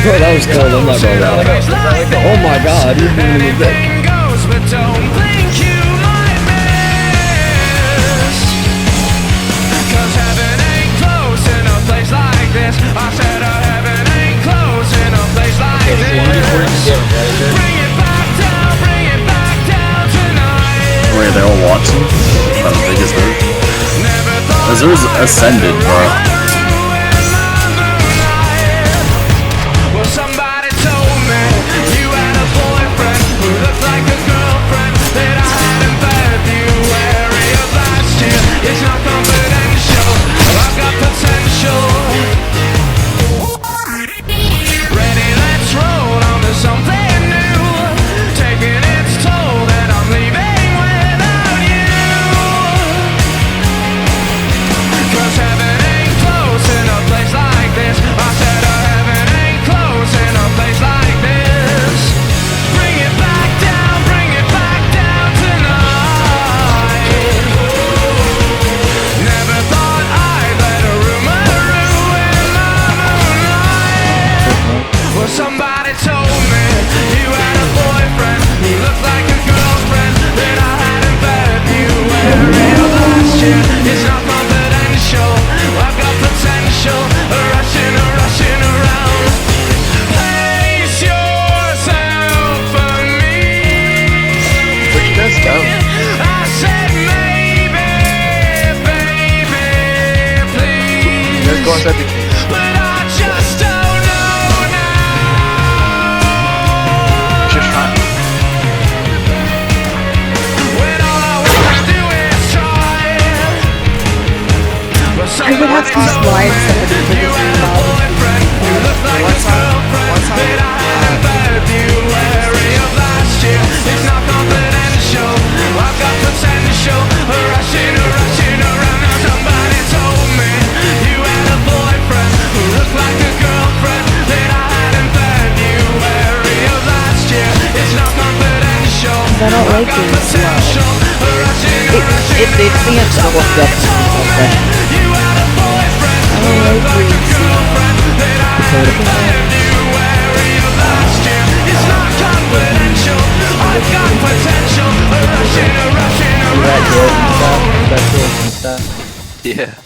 Bro, that was cold. I'm not going to Oh my god, you're moving in the dick. Wait, they're all watching? How big is that? Azur's ascended, bro. Somebody told me you had a boyfriend who looked like a girlfriend that I had in February of last year. It's not confidential, I've got potential, rushing around. Place yourself for me. Where'd you guys go? I said maybe, baby, please. You guys go inside the cave. But I just don't know now. Just trying. When all I wanna do is try. But I would have to slide somebody to you this had a mouth. boyfriend who looked like a girlfriend that I had in February of last year. It's not confidential, I've got potential, rushing around. Now somebody told me you had a boyfriend who looked like a girlfriend that I had in February of last year. It's not confidential, I don't like I've got being slow. potential, rushing It makes me look up. you had a boyfriend who looked like a girlfriend that I had in February of last year. It's not confidential, I've got potential, rushing around. That good and stuff. That's cool and stuff. Yeah.